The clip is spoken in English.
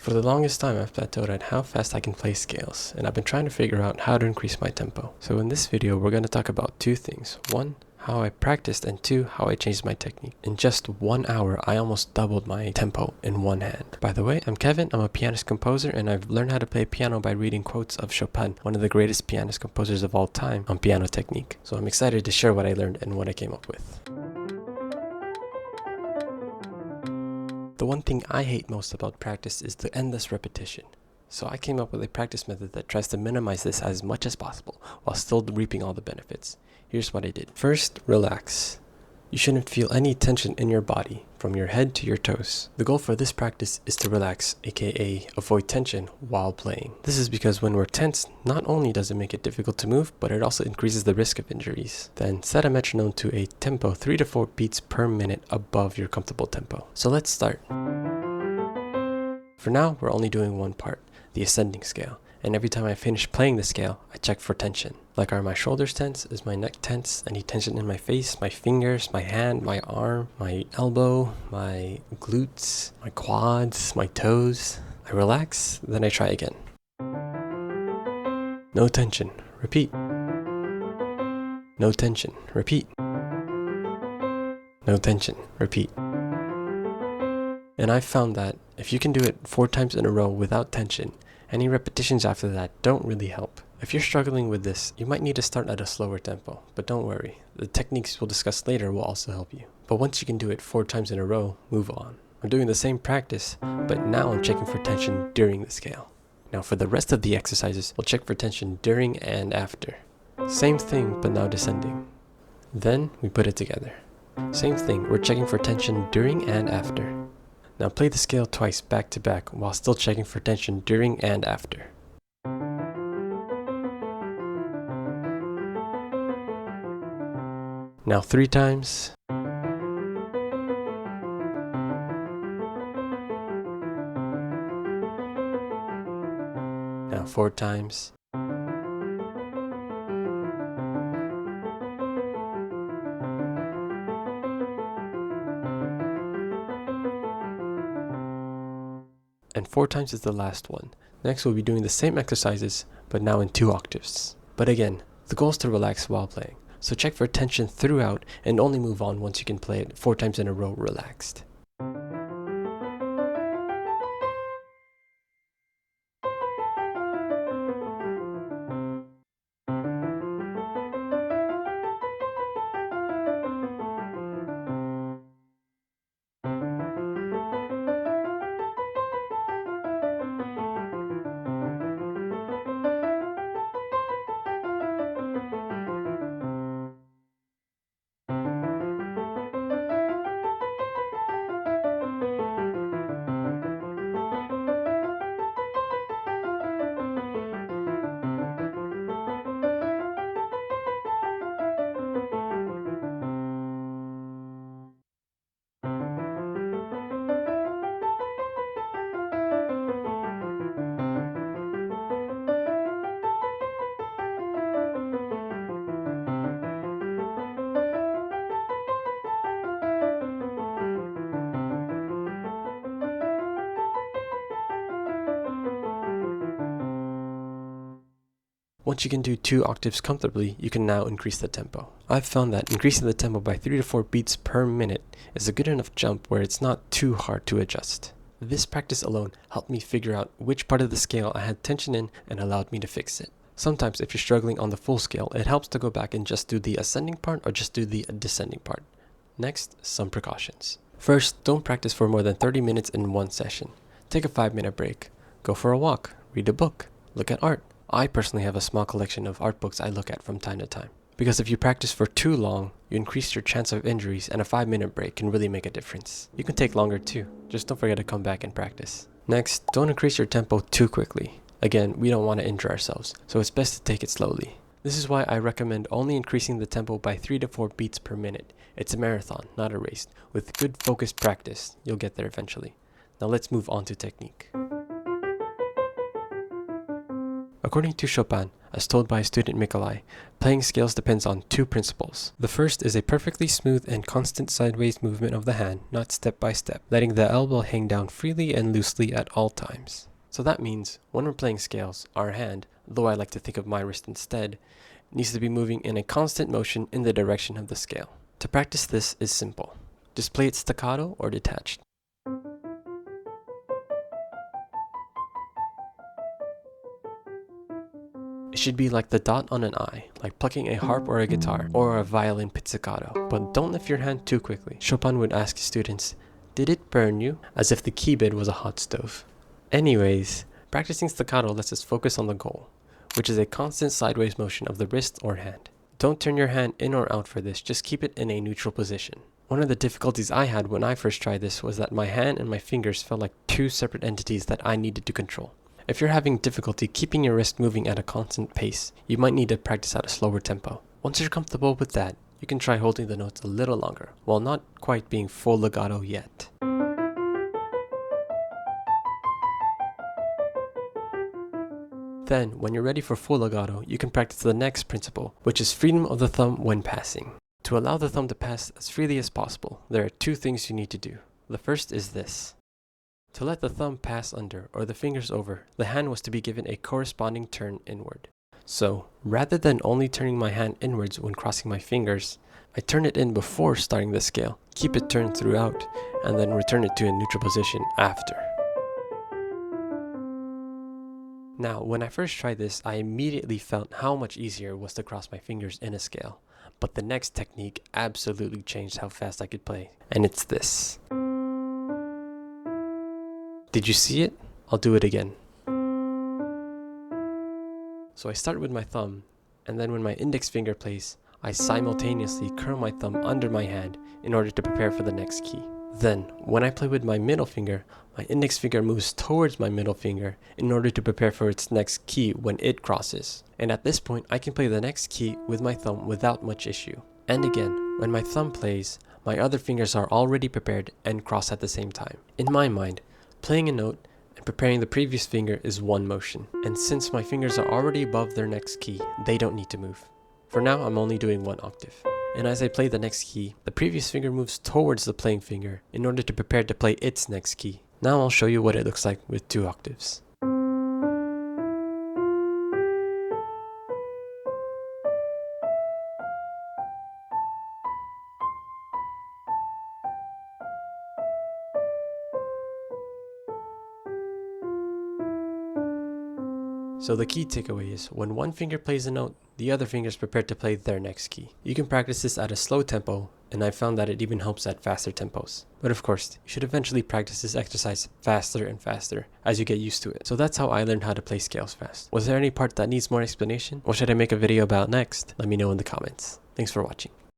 For the longest time, I've plateaued at how fast I can play scales, and I've been trying to figure out how to increase my tempo. So in this video, we're going to talk about two things. One, how I practiced, and two, how I changed my technique. In just 1 hour, I almost doubled my tempo in one hand. By the way, I'm Kevin, I'm a pianist-composer, and I've learned how to play piano by reading quotes of Chopin, one of the greatest pianist-composers of all time, on piano technique. So I'm excited to share what I learned and what I came up with. The one thing I hate most about practice is the endless repetition. So I came up with a practice method that tries to minimize this as much as possible while still reaping all the benefits. Here's what I did. First, relax. You shouldn't feel any tension in your body from your head to your toes. The goal for this practice is to relax, aka avoid tension while playing. This is because when we're tense, not only does it make it difficult to move, but it also increases the risk of injuries. Then set a metronome to a tempo 3 to 4 beats per minute above your comfortable tempo. So let's start. For now, we're only doing one part, the ascending scale. And every time I finish playing the scale, I check for tension. Like, are my shoulders tense? Is my neck tense? Any tension in my face, my fingers, my hand, my arm, my elbow, my glutes, my quads, my toes? I relax, then I try again. No tension. Repeat. No tension. Repeat. No tension. Repeat. And I've found that if you can do it 4 times in a row without tension, any repetitions after that don't really help. If you're struggling with this, you might need to start at a slower tempo, but don't worry, the techniques we'll discuss later will also help you. But once you can do it 4 times in a row, move on. I'm doing the same practice, but now I'm checking for tension during the scale. Now for the rest of the exercises, we'll check for tension during and after. Same thing, but now descending. Then we put it together. Same thing, we're checking for tension during and after. Now play the scale twice back to back while still checking for tension during and after. Now 3 times. Now 4 times. And 4 times is the last one. Next we'll be doing the same exercises, but now in 2 octaves. But again, the goal is to relax while playing. So check for tension throughout and only move on once you can play it 4 times in a row relaxed. Once you can do 2 octaves comfortably, you can now increase the tempo. I've found that increasing the tempo by 3 to 4 beats per minute is a good enough jump where it's not too hard to adjust. This practice alone helped me figure out which part of the scale I had tension in and allowed me to fix it. Sometimes if you're struggling on the full scale, it helps to go back and just do the ascending part or just do the descending part. Next, some precautions. First, don't practice for more than 30 minutes in one session. Take a 5-minute break. Go for a walk, read a book, look at art. I personally have a small collection of art books I look at from time to time. Because if you practice for too long, you increase your chance of injuries, and a 5-minute break can really make a difference. You can take longer too, just don't forget to come back and practice. Next, don't increase your tempo too quickly. Again, we don't want to injure ourselves, so it's best to take it slowly. This is why I recommend only increasing the tempo by 3 to 4 beats per minute. It's a marathon, not a race. With good focused practice, you'll get there eventually. Now let's move on to technique. According to Chopin, as told by his student Nikolai, playing scales depends on two principles. The first is a perfectly smooth and constant sideways movement of the hand, not step by step, letting the elbow hang down freely and loosely at all times. So that means, when we're playing scales, our hand, though I like to think of my wrist instead, needs to be moving in a constant motion in the direction of the scale. To practice this is simple. Just play it staccato or detached. It should be like the dot on an I, like plucking a harp or a guitar, or a violin pizzicato. But don't lift your hand too quickly. Chopin would ask his students, "Did it burn you?" as if the key bed was a hot stove. Anyways, practicing staccato lets us focus on the goal, which is a constant sideways motion of the wrist or hand. Don't turn your hand in or out for this, just keep it in a neutral position. One of the difficulties I had when I first tried this was that my hand and my fingers felt like two separate entities that I needed to control. If you're having difficulty keeping your wrist moving at a constant pace, you might need to practice at a slower tempo. Once you're comfortable with that, you can try holding the notes a little longer, while not quite being full legato yet. Then, when you're ready for full legato, you can practice the next principle, which is freedom of the thumb when passing. To allow the thumb to pass as freely as possible, there are two things you need to do. The first is this. To let the thumb pass under or the fingers over, the hand was to be given a corresponding turn inward. So, rather than only turning my hand inwards when crossing my fingers, I turn it in before starting the scale, keep it turned throughout, and then return it to a neutral position after. Now, when I first tried this, I immediately felt how much easier it was to cross my fingers in a scale. But the next technique absolutely changed how fast I could play, and it's this. Did you see it? I'll do it again. So I start with my thumb, and then when my index finger plays, I simultaneously curl my thumb under my hand in order to prepare for the next key. Then, when I play with my middle finger, my index finger moves towards my middle finger in order to prepare for its next key when it crosses. And at this point, I can play the next key with my thumb without much issue. And again, when my thumb plays, my other fingers are already prepared and cross at the same time. In my mind, playing a note and preparing the previous finger is one motion, and since my fingers are already above their next key, they don't need to move. For now, I'm only doing one octave. And as I play the next key, the previous finger moves towards the playing finger in order to prepare to play its next key. Now I'll show you what it looks like with 2 octaves. So the key takeaway is, when one finger plays a note, the other finger is prepared to play their next key. You can practice this at a slow tempo, and I found that it even helps at faster tempos. But of course, you should eventually practice this exercise faster and faster as you get used to it. So that's how I learned how to play scales fast. Was there any part that needs more explanation? What should I make a video about next? Let me know in the comments. Thanks for watching.